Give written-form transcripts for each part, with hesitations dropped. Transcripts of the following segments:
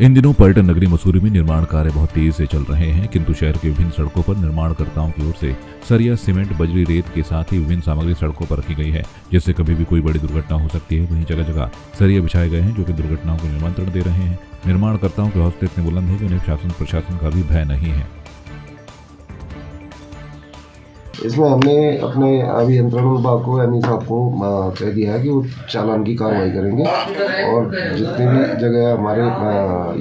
इन दिनों पर्यटन नगरी मसूरी में निर्माण कार्य बहुत तेजी से चल रहे हैं, किंतु शहर के विभिन्न सड़कों पर निर्माणकर्ताओं की ओर से सरिया, सीमेंट, बजरी, रेत के साथ ही विभिन्न सामग्री सड़कों पर रखी गई है, जिससे कभी भी कोई बड़ी दुर्घटना हो सकती है। वहीं जगह जगह सरिया बिछाए गए हैं, जो कि दुर्घटनाओं को निमंत्रण दे रहे हैं। निर्माणकर्ताओं के हौसले इतने बुलंद है कि उन्हें शासन प्रशासन का भी भय नहीं है। इसमें हमने अपने अभियंत्रण विभाग को यानी साहब को कह दिया है कि वो चालान की कार्रवाई करेंगे और जितनी भी जगह हमारे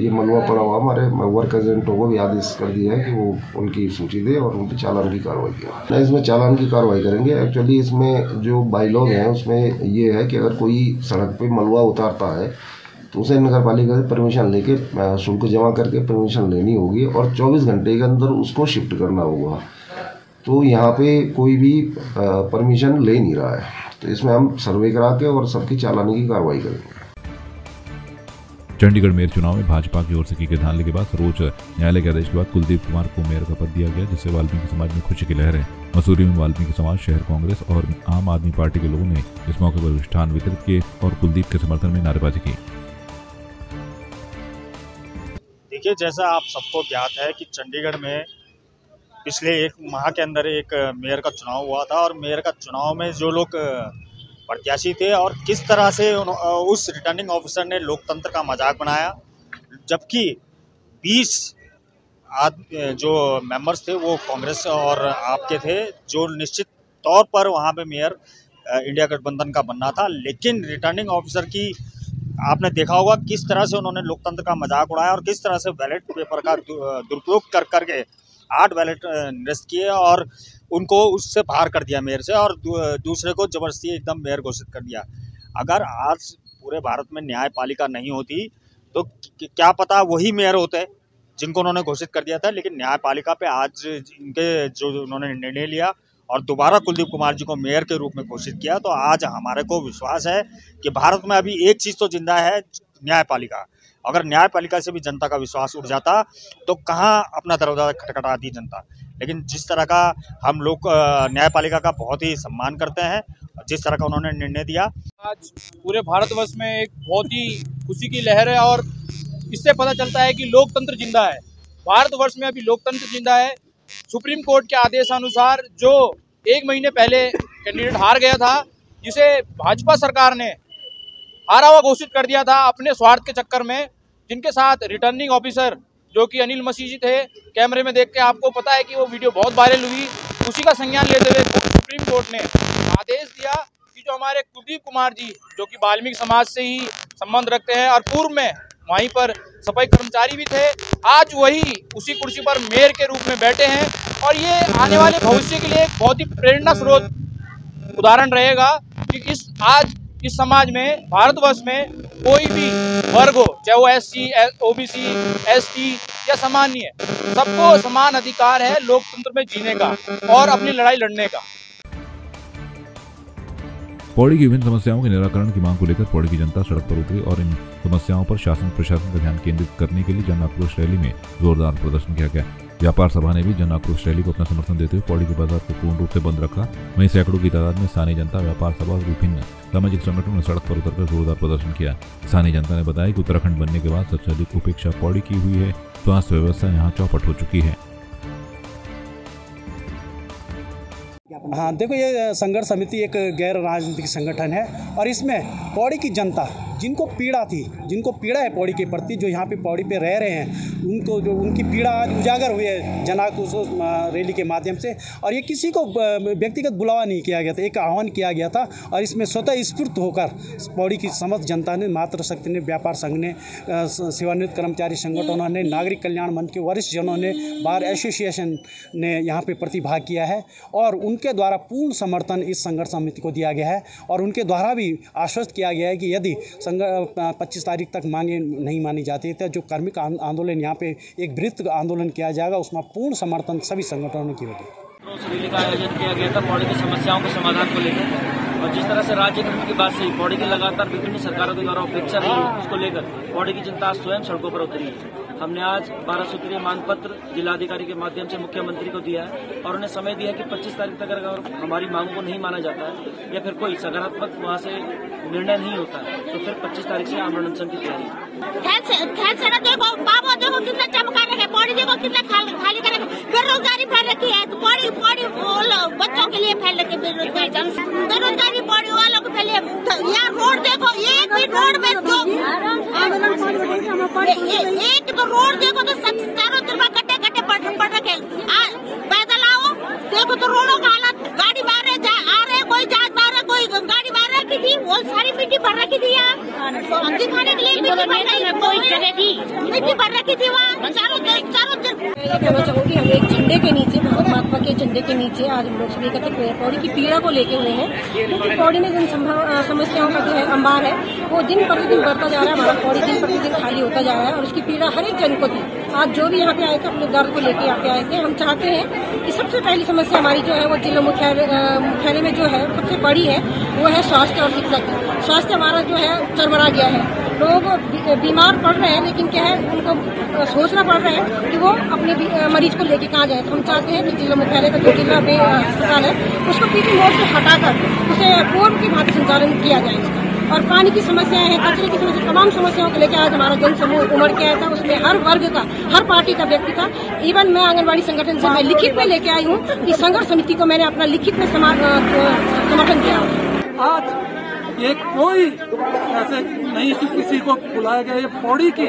ये मलबा पड़ा हुआ हमारे वर्क एजेंटों को भी आदेश कर दिया है कि वो उनकी सूची दे और उन पर चालान की कार्रवाई करें। इसमें चालान की कार्रवाई करेंगे। एक्चुअली इसमें जो बाईलॉग हैं उसमें ये है कि अगर कोई सड़क पर मलबा उतारता है तो उसे नगर पालिका से परमिशन लेके शुल्क जमा करके परमिशन लेनी होगी और 24 घंटे के अंदर उसको शिफ्ट करना होगा। तो यहाँ पे कोई भी परमिशन ले नहीं रहा है, तो इसमें हम सर्वे करा के और सबकी चालानी की कार्रवाई करेंगे। चंडीगढ़ मेयर चुनाव में भाजपा की ओर से की गई धांधली के बाद सर्वोच्च न्यायालय के आदेश के बाद कुलदीप कुमार को मेयर का पद दिया गया, जिससे वाल्मीकि समाज में खुशी की लहर है। मसूरी में वाल्मीकि समाज, शहर कांग्रेस और आम आदमी पार्टी के लोगों ने इस मौके पर मिष्ठान वितरित किए और कुलदीप के समर्थन में नारेबाजी की। देखिए, जैसा आप सबको ज्ञात है कि चंडीगढ़ में पिछले एक माह के अंदर एक मेयर का चुनाव हुआ था और मेयर का चुनाव में जो लोग प्रत्याशी थे और किस तरह से उस रिटर्निंग ऑफिसर ने लोकतंत्र का मजाक बनाया, जबकि 20 जो मेंबर्स थे वो कांग्रेस और आपके थे, जो निश्चित तौर पर वहाँ पे मेयर इंडिया गठबंधन का बनना था। लेकिन रिटर्निंग ऑफिसर की आपने देखा होगा किस तरह से उन्होंने लोकतंत्र का मजाक उड़ाया और किस तरह से बैलेट पेपर का दुरुपयोग कर करके 8 बैलेट निरस्त किए और उनको उससे बाहर कर दिया मेयर से और दूसरे को जबरदस्ती एकदम मेयर घोषित कर दिया। अगर आज पूरे भारत में न्यायपालिका नहीं होती तो क्या पता वही मेयर होते जिनको उन्होंने घोषित कर दिया था। लेकिन न्यायपालिका पे आज इनके जो उन्होंने निर्णय लिया और दोबारा कुलदीप कुमार जी को मेयर के रूप में घोषित किया, तो आज हमारे को विश्वास है कि भारत में अभी एक चीज़ तो जिंदा है, न्यायपालिका। अगर न्यायपालिका से भी जनता का विश्वास उठ जाता तो कहाँ अपना दरवाजा खटखटाती जनता। लेकिन जिस तरह का हम लोग न्यायपालिका का बहुत ही सम्मान करते हैं, जिस तरह का उन्होंने निर्णय दिया, आज पूरे भारतवर्ष में एक बहुत ही खुशी की लहर है और इससे पता चलता है कि लोकतंत्र जिंदा है। भारतवर्ष में अभी लोकतंत्र जिंदा है। सुप्रीम कोर्ट के आदेशानुसार जो 1 महीने पहले कैंडिडेट हार गया था, जिसे भाजपा सरकार ने हारा हुआ घोषित कर दिया था अपने स्वार्थ के चक्कर में, जिनके साथ रिटर्निंग ऑफिसर जो कि अनिल मसीह जी थे, कैमरे में देख के आपको पता है कि वो वीडियो बहुत वायरल हुई। उसी का संज्ञान लेते हुए सुप्रीम कोर्ट ने आदेश दिया कि जो हमारे कुलदीप कुमार जी जो कि वाल्मीकि समाज से ही संबंध रखते हैं और पूर्व में वहीं पर सफाई कर्मचारी भी थे, आज वही उसी कुर्सी पर मेयर के रूप में बैठे हैं और ये आने वाले भविष्य के लिए एक बहुत ही प्रेरणा स्रोत उदाहरण रहेगा कि इस समाज में, भारतवर्ष में कोई भी वर्ग हो, चाहे वो SC, OBC, ST या सामान्य, सबको समान अधिकार है लोकतंत्र में जीने का और अपनी लड़ाई लड़ने का। पौड़ी की विभिन्न समस्याओं के निराकरण की मांग को लेकर पौड़ी की जनता सड़क पर उतरी और इन समस्याओं पर शासन प्रशासन का ध्यान केंद्रित करने के लिए जन आक्रोश रैली में जोरदार प्रदर्शन किया गया। व्यापार सभा ने भी जन आक्रोश रैली को अपना समर्थन देते हुए पौड़ी के बाजार को पूर्ण रूप से बंद रखा। वहीं सैकड़ों की तादाद में स्थानीय जनता, व्यापार सभा और विभिन्न सामाजिक संगठनों ने सड़क पर उतरकर जोरदार प्रदर्शन किया। स्थानीय जनता ने बताया कि उत्तराखंड बनने के बाद सबसे अधिक उपेक्षा पौड़ी की हुई है। स्वास्थ्य व्यवस्था यहाँ चौपट हो चुकी है। हाँ, देखो, ये संघर्ष समिति एक गैर राजनीतिक संगठन है और इसमें पौड़ी की जनता जिनको पीड़ा थी, जिनको पीड़ा है पौड़ी के प्रति, जो यहाँ पे पौड़ी पे रह रहे हैं, उनको जो उनकी पीड़ा आज उजागर हुई है जन आक्रोश रैली के माध्यम से। और ये किसी को व्यक्तिगत बुलावा नहीं किया गया था, एक आह्वान किया गया था और इसमें स्वतः स्फूर्त होकर पौड़ी की समस्त जनता ने, मातृशक्ति ने, व्यापार संघ ने, सेवानिवृत्त कर्मचारी संगठनों ने, नागरिक कल्याण मंच के वरिष्ठ जनों ने, बार एसोसिएशन ने यहाँ पे प्रतिभाग किया है और उनके द्वारा पूर्ण समर्थन इस संघर्ष समिति को दिया गया है और उनके द्वारा भी आश्वस्त किया गया है कि यदि 25 तारीख तक मांगे नहीं मानी जाती तो जो कार्मिक आंदोलन यहाँ पे एक वृहत आंदोलन किया जाएगा, उसमें पूर्ण समर्थन सभी संगठनों की होगी। उस रैली का आयोजन किया गया था पौड़ी की समस्याओं के समाधान को लेकर और जिस तरह से राज्य गठन की बात से पौड़ी की लगातार विभिन्न सरकारों के द्वारा उपेक्षा रही, उसको लेकर पौड़ी की जनता स्वयं सड़कों पर उतरी है। हमने आज 12 सूत्रीय मांग पत्र जिलाधिकारी के माध्यम से मुख्यमंत्री को दिया है और उन्हें समय दिया कि 25 तारीख तक अगर हमारी मांगों को नहीं माना जाता है या फिर कोई सकारात्मक वहाँ से निर्णय नहीं होता है तो फिर 25 तारीख से आमरण अनशन की तैयारी। देखो बाबू देखो कितना चमका रखे, पौड़ी देखो कितना खाली कर रखे, बेरोजगारी फैल रखी है तो पौड़ी बच्चों के लिए फैल रखी बेरोजगारी पौड़ी वालों को फैले। यहाँ रोड देखो, एक भी रोड में जो एक तो रोड देखो तो चारों तरफ गड्ढे पड़ रखे। पैदल आओ देखो तो रोडों का हालत, गाड़ी बाहर आ रहे, कोई जहाज बाहर है, कोई गाड़ी बाहर रखी थी, वो सारी मिट्टी भर रखी थी। यहाँ दिखाने के लिए मिट्टी भर रखी थी वहाँ चारों तरफ। मैं कहना चाहूँगी हम एक झंडे के नीचे, भारत माता के झंडे के नीचे आज लोग सभी एकत्रित हुए पौड़ी की पीड़ा को लेके हुए हैं, क्योंकि पौड़ी में जन समस्याओं का जो है अंबार है वो दिन प्रतिदिन बढ़ता जा रहा है। हमारा पौड़ी दिन प्रतिदिन खाली होता जा रहा है और उसकी पीड़ा हर एक जन को थी। आज जो भी यहाँ पे आए थे अपने दर्द को लेके यहाँ पे आए थे। हम चाहते हैं कि सबसे पहली समस्या हमारी जो है वो जिला मुख्यालय में जो है सबसे बड़ी है वो है स्वास्थ्य और शिक्षा की। स्वास्थ्य हमारा जो है चरमरा गया है, लोग बीमार पड़ रहे हैं लेकिन क्या है उनको सोचना पड़ रहा है कि वो अपने मरीज को लेके कहाँ जाए। तो हम चाहते हैं कि जिला मुख्यालय का जो जिला अस्पताल है उसको पीटी मोड़ से हटाकर उसे पूर्व की भांति संचालन किया जाए। और पानी की समस्याएं हैं, कचरे की समस्या, तमाम समस्याओं को लेकर आज हमारा जन समूह उमड़ के आया था। उसमें हर वर्ग का, हर पार्टी का व्यक्ति था। इवन मैं आंगनबाड़ी संगठन से मैं लिखित में लेके आई हूँ कि संघर्ष समिति को मैंने अपना लिखित में समर्थन किया। आज ये कोई ऐसे नहीं कि किसी को बुलाया गया, ये पौड़ी की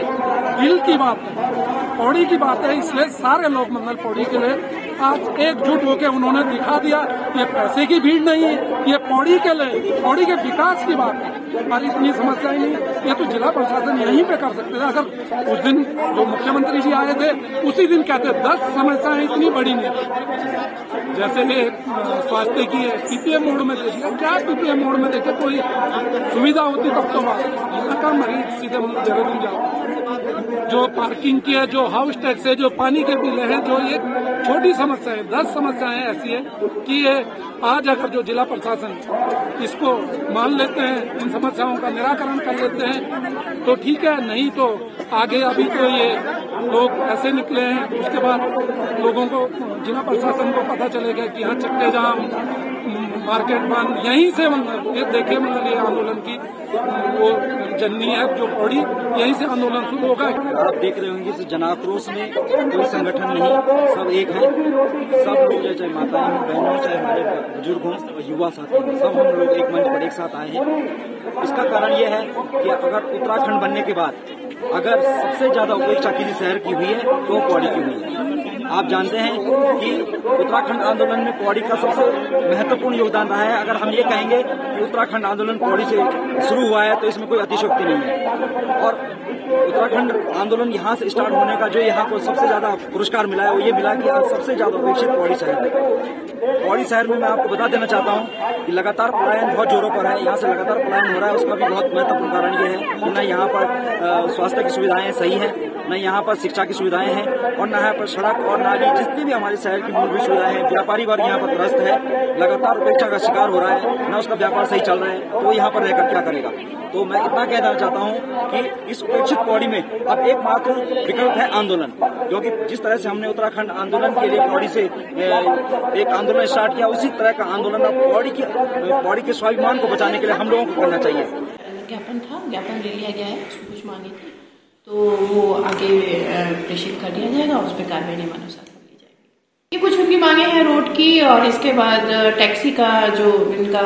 दिल की बात है, पौड़ी की बात है। इसलिए सारे लोग मंडल पौड़ी के लिए आज एकजुट होकर उन्होंने दिखा दिया ये पैसे की भीड़ नहीं है, ये पौड़ी के लिए, पौड़ी के विकास की बात है। और इतनी समस्याएं नहीं, ये तो जिला प्रशासन यहीं पे कर सकते थे। अगर उस दिन जो मुख्यमंत्री जी आए थे उसी दिन कहते 10 समस्याएं इतनी बड़ी नहीं, जैसे ये स्वास्थ्य की है पीपीएम मोड में दे दिया। क्या पीपीएम मोड में देखे कोई सुविधा होती तब तो बात, यहाँ का मरीज सीधे जरूर जाओ। जो पार्किंग की है, जो हाउस टैक्स है, जो पानी के बिल है, जो ये छोटी समस्या है, 10 समस्याएं ऐसी है कि ये आज अगर जो जिला प्रशासन इसको मान लेते हैं, इन समस्याओं का निराकरण कर लेते हैं तो ठीक है, नहीं तो आगे अभी तो ये लोग ऐसे निकले हैं, उसके बाद लोगों को, जिला प्रशासन को पता चलेगा कि यहाँ चक्के जाम, मार्केट बंद, यहीं से मतलब ये देखे मतलब ये आंदोलन की वो जननी है जो पौड़ी, यहीं से आंदोलन शुरू होगा। आप देख रहे होंगे इस जनाक्रोश में कोई संगठन नहीं, सब एक है, सब लोग चाहे माताएं हों, बहनें हों, चाहे हमारे बुजुर्ग हों, युवा साथी हों, सब हम लोग एक मंच पर एक साथ आए हैं। इसका कारण यह है कि अगर उत्तराखंड बनने के बाद अगर सबसे ज्यादा उपेक्षा किसी शहर की हुई है तो पौड़ी की हुई है। आप जानते हैं कि उत्तराखंड आंदोलन में पौड़ी का सबसे महत्वपूर्ण योगदान रहा है। अगर हम ये कहेंगे कि उत्तराखंड आंदोलन पौड़ी से शुरू हुआ है तो इसमें कोई अतिशयोक्ति नहीं है। और उत्तराखंड आंदोलन यहाँ से स्टार्ट होने का जो यहाँ को सबसे ज्यादा पुरस्कार मिला है वो ये मिला कि आज सबसे ज्यादा अपेक्षित पौड़ी शहर है। पौड़ी शहर में मैं आपको बता देना चाहता हूँ कि लगातार पलायन बहुत जोरों पर है, यहाँ से लगातार पलायन हो रहा है। उसका भी बहुत महत्वपूर्ण कारण ये है कि न यहाँ पर स्वास्थ्य की सुविधाएं सही है, न यहाँ पर शिक्षा की सुविधाएं हैं, और न यहाँ पर सड़क और नाली जितनी भी हमारे शहर की मूलभूत सुविधाएं हैं। व्यापारी वर्ग यहाँ पर त्रस्त है, लगातार उपेक्षा का शिकार हो रहा है, न उसका व्यापार सही चल रहा है, तो वो यहाँ पर रहकर क्या करेगा। तो मैं इतना कह देना चाहता हूँ कि इस उपेक्षित पौड़ी में अब एकमात्र विकल्प है आंदोलन, क्योंकि जिस तरह से हमने उत्तराखंड आंदोलन के लिए पौड़ी से एक आंदोलन स्टार्ट किया, उसी तरह का आंदोलन अब पौड़ी के स्वाभिमान को बचाने के लिए हम लोगों को करना चाहिए। ज्ञापन था, ज्ञापन ले लिया गया है, उसमें कुछ मांगे थी तो वो आगे प्रेषित कर दिया जाएगा, उस पर कार्रवाई नियमानुसार कर ली जाएगी। ये कुछ उनकी मांगे हैं रोड की, और इसके बाद टैक्सी का जो इनका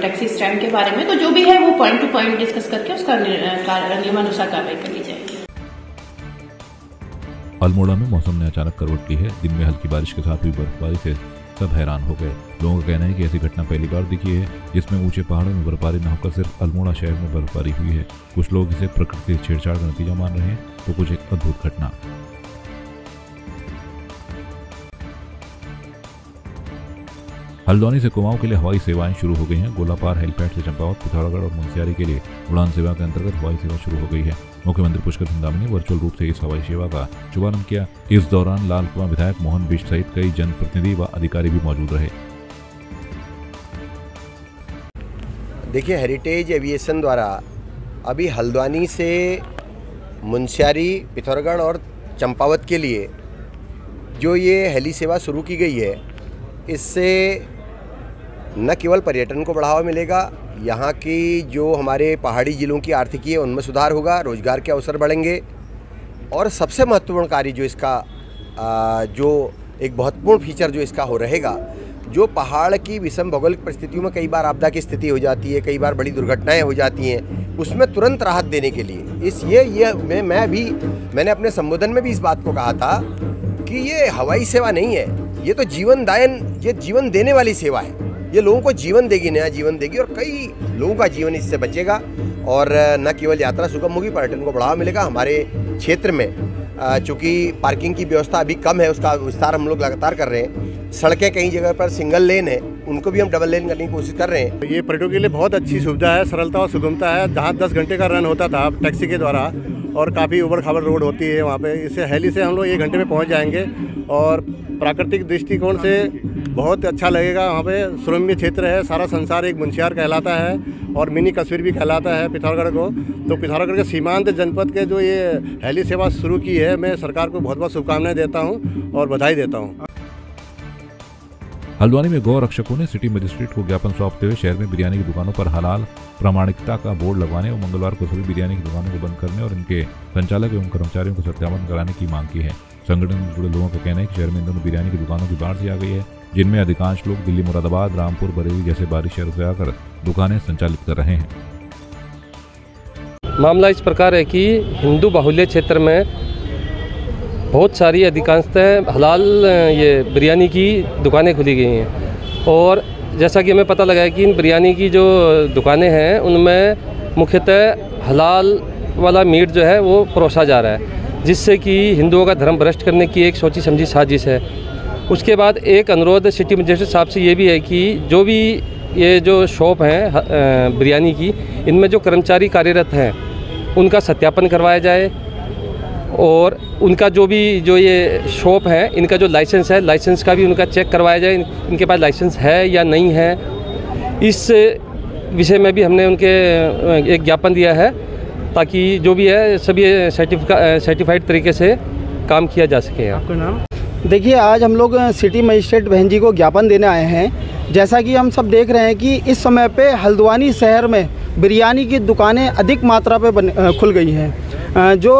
टैक्सी स्टैंड के बारे में, तो जो भी है वो पॉइंट टू पॉइंट डिस्कस करके उसका नियमानुसार कार्रवाई कर ली जाएगी। अल्मोड़ा में मौसम ने अचानक करवट ली है। दिन में हल्की बारिश के साथ हुई बर्फबारी से सब हैरान हो गए। लोगों का कहना है कि ऐसी घटना पहली बार दिखी है जिसमें ऊंचे पहाड़ों में बर्फबारी न होकर सिर्फ अल्मोड़ा शहर में बर्फबारी हुई है। कुछ लोग इसे प्रकृति से छेड़छाड़ का नतीजा मान रहे हैं तो कुछ एक अद्भुत घटना। हल्द्वानी से कुमाऊं के लिए हवाई सेवाएं शुरू हो गई हैं। गोलापार हेलीपैड से चंपावत, पिथौरागढ़ और मुनस्यारी के लिए उड़ान सेवा के अंतर्गत हवाई सेवा शुरू हो गई है। मुख्यमंत्री पुष्कर सिंह धामी ने वर्चुअल रूप से इस हवाई सेवा का शुभारंभ किया। इस दौरान लाल कुआं विधायक मोहन बिष्ट सहित कई जनप्रतिनिधि व अधिकारी भी मौजूद रहे। देखिए, हेरिटेज एविएशन द्वारा अभी हल्द्वानी से मुनस्यारी, पिथौरागढ़ और चंपावत के लिए जो ये हेली सेवा शुरू की गई है, इससे न केवल पर्यटन को बढ़ावा मिलेगा, यहाँ की जो हमारे पहाड़ी ज़िलों की आर्थिकी है उनमें सुधार होगा, रोज़गार के अवसर बढ़ेंगे और सबसे महत्वपूर्ण कार्य जो इसका जो एक महत्वपूर्ण फीचर जो इसका हो रहेगा, जो पहाड़ की विषम भौगोलिक परिस्थितियों में कई बार आपदा की स्थिति हो जाती है, कई बार बड़ी दुर्घटनाएं हो जाती हैं, उसमें तुरंत राहत देने के लिए मैंने अपने संबोधन में भी इस बात को कहा था कि ये हवाई सेवा नहीं है, ये तो ये जीवन देने वाली सेवा है। ये लोगों को जीवन देगी, नया जीवन देगी और कई लोगों का जीवन इससे बचेगा और न केवल यात्रा सुगम होगी, पर्यटन को बढ़ावा मिलेगा। हमारे क्षेत्र में चूँकि पार्किंग की व्यवस्था अभी कम है, उसका विस्तार हम लोग लगातार कर रहे हैं। सड़कें कई जगह पर सिंगल लेन है, उनको भी हम डबल लेन करने की कोशिश कर रहे हैं। ये पर्यटकों के लिए बहुत अच्छी सुविधा है, सरलता और सुगमता है। जहाँ 10 घंटे का रन होता था टैक्सी के द्वारा और काफ़ी उबड़ खाबड़ रोड होती है वहाँ पे, इससे हेली से हम लोग 1 घंटे में पहुँच जाएंगे और प्राकृतिक दृष्टिकोण से बहुत अच्छा लगेगा। वहाँ पे सुरम्य क्षेत्र है, सारा संसार एक मुनस्यार कहलाता है और मिनी कश्मीर भी कहलाता है पिथौरागढ़ को। तो पिथौरागढ़ के सीमांत जनपद के जो ये हेली सेवा शुरू की है, मैं सरकार को बहुत बहुत शुभकामनाएं देता हूँ और बधाई देता हूँ। हल्द्वानी में गौ रक्षकों ने सिटी मजिस्ट्रेट को ज्ञापन सौंपते हुए शहर में बिरयानी की दुकानों पर हलाल प्रामाणिकता का बोर्ड लगवाने और मंगलवार को सभी बिरयानी की दुकानों को बंद करने और इनके संचालक एवं कर्मचारियों को सत्यापन कराने की मांग की है। संगठन से जुड़े लोगों का कहना है कि शहर में इन दोनों बिरयानी की दुकानों की बाढ़ सी आ गई है, जिनमें अधिकांश लोग दिल्ली, मुरादाबाद, रामपुर, बरेली जैसे बाहरी शहरों से आकर दुकानें संचालित कर रहे हैं। मामला इस प्रकार है कि हिंदू बाहुल्य क्षेत्र में बहुत सारी अधिकांशतः हलाल ये बिरयानी की दुकानें खुली गई हैं और जैसा कि हमें पता लगा है कि इन बिरयानी की जो दुकानें हैं उनमें मुख्यतः हलाल वाला मीट जो है वो परोसा जा रहा है, जिससे कि हिंदुओं का धर्म भ्रष्ट करने की एक सोची समझी साजिश है। उसके बाद एक अनुरोध सिटी मजिस्ट्रेट साहब से ये भी है कि जो भी ये जो शॉप हैं बिरयानी की, इनमें जो कर्मचारी कार्यरत हैं उनका सत्यापन करवाया जाए और उनका जो ये शॉप है, इनका जो लाइसेंस है, लाइसेंस का भी उनका चेक करवाया जाए, इनके पास लाइसेंस है या नहीं है। इस विषय में भी हमने उनके एक ज्ञापन दिया है ताकि जो भी है सभी सर्टिफाइड तरीके से काम किया जा सके। आपका नाम? देखिए, आज हम लोग सिटी मजिस्ट्रेट बहन जी को ज्ञापन देने आए हैं। जैसा कि हम सब देख रहे हैं कि इस समय पे हल्द्वानी शहर में बिरयानी की दुकानें अधिक मात्रा पे खुल गई हैं, जो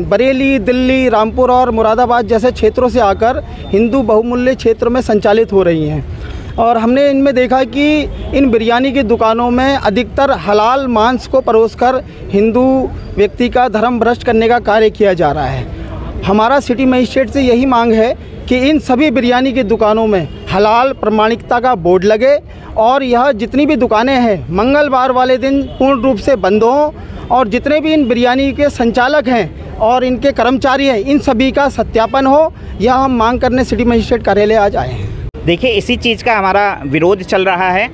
बरेली, दिल्ली, रामपुर और मुरादाबाद जैसे क्षेत्रों से आकर हिंदू बहुमूल्य क्षेत्र में संचालित हो रही हैं। और हमने इनमें देखा कि इन बिरयानी की दुकानों में अधिकतर हलाल मांस को परोसकर हिंदू व्यक्ति का धर्म भ्रष्ट करने का कार्य किया जा रहा है। हमारा सिटी मजिस्ट्रेट से यही मांग है कि इन सभी बिरयानी की दुकानों में हलाल प्रमाणिकता का बोर्ड लगे और यह जितनी भी दुकानें हैं मंगलवार वाले दिन पूर्ण रूप से बंद हों और जितने भी इन बिरयानी के संचालक हैं और इनके कर्मचारी हैं, इन सभी का सत्यापन हो। यह हम मांग करने सिटी मजिस्ट्रेट कार्यालय आज आए हैं। देखिए, इसी चीज़ का हमारा विरोध चल रहा है।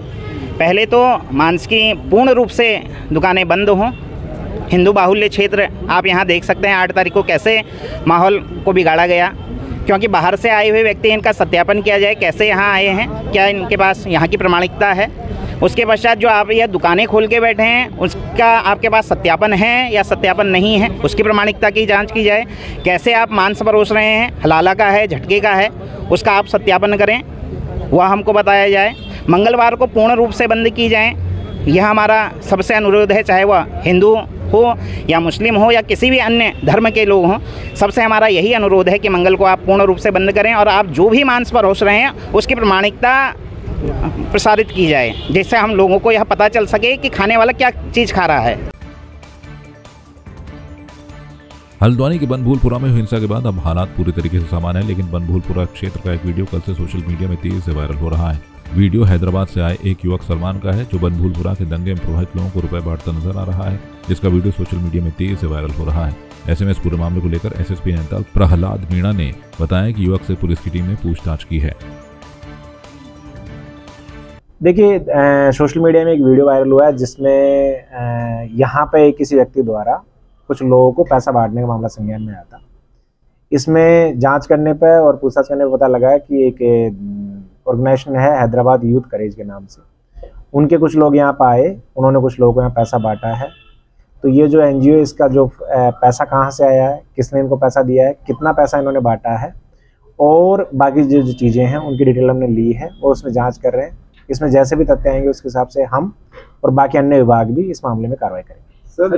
पहले तो मांस की पूर्ण रूप से दुकानें बंद हों। हिंदू बाहुल्य क्षेत्र आप यहाँ देख सकते हैं 8 तारीख को कैसे माहौल को बिगाड़ा गया, क्योंकि बाहर से आए हुए व्यक्ति इनका सत्यापन किया जाए, कैसे यहाँ आए हैं, क्या इनके पास यहाँ की प्रमाणिकता है। उसके पश्चात जो आप ये दुकानें खोल के बैठे हैं उसका आपके पास सत्यापन है या सत्यापन नहीं है, उसकी प्रमाणिकता की जांच की जाए। कैसे आप मांस परोस रहे हैं, हलाला का है, झटके का है, उसका आप सत्यापन करें, वह हमको बताया जाए। मंगलवार को पूर्ण रूप से बंद की जाए, यह हमारा सबसे अनुरोध है, चाहे वह हिंदू हो या मुस्लिम हो या किसी भी अन्य धर्म के लोग हों। सबसे हमारा यही अनुरोध है कि मंगल को आप पूर्ण रूप से बंद करें और आप जो भी मांस परोस रहे हैं उसकी प्रमाणिकता प्रसारित की जाए, जिससे हम लोगों को यह पता चल सके कि खाने वाला क्या चीज़ खा रहा है। हल्द्वानी के बनभूलपुरा में हुई हिंसा के बाद अब हालात पूरी तरीके से सामान्य है, लेकिन बनभूलपुरा क्षेत्र का एक वीडियो कल से सोशल मीडिया में तेजी से वायरल हो रहा है। वीडियो हैदराबाद से आए एक युवक सलमान का है, जो बनभूलपुरा के दंगे में प्रभावित लोगों को रुपए बांटता नजर आ रहा है, जिसका वीडियो सोशल मीडिया में तेजी से वायरल हो रहा है। ऐसे में इस पूरे मामले को लेकर एसएसपी नैनीताल प्रहलाद मीणा ने बताया कि युवक से पुलिस की टीम ने पूछताछ की है। देखिए, सोशल मीडिया में एक वीडियो वायरल हुआ है जिसमें यहाँ पे किसी व्यक्ति द्वारा कुछ लोगों को पैसा बांटने का मामला संज्ञान में आया था। इसमें जांच करने पर और पूछताछ करने पर पता लगा है कि एक ऑर्गेनाइजेशन है हैदराबाद यूथ करेज के नाम से, उनके कुछ लोग यहाँ पर आए, उन्होंने कुछ लोगों को यहाँ पैसा बांटा है तो ये जो NGO इसका जो पैसा कहाँ से आया है, किसने इनको पैसा दिया है, कितना पैसा इन्होंने बांटा है और बाकी जो चीज़ें हैं उनकी डिटेल हमने ली है और उसमें जांच कर रहे हैं। इसमें जैसे भी तथ्य आएंगे उसके हिसाब से हम और बाकी अन्य विभाग भी इस मामले में कार्रवाई करेंगे।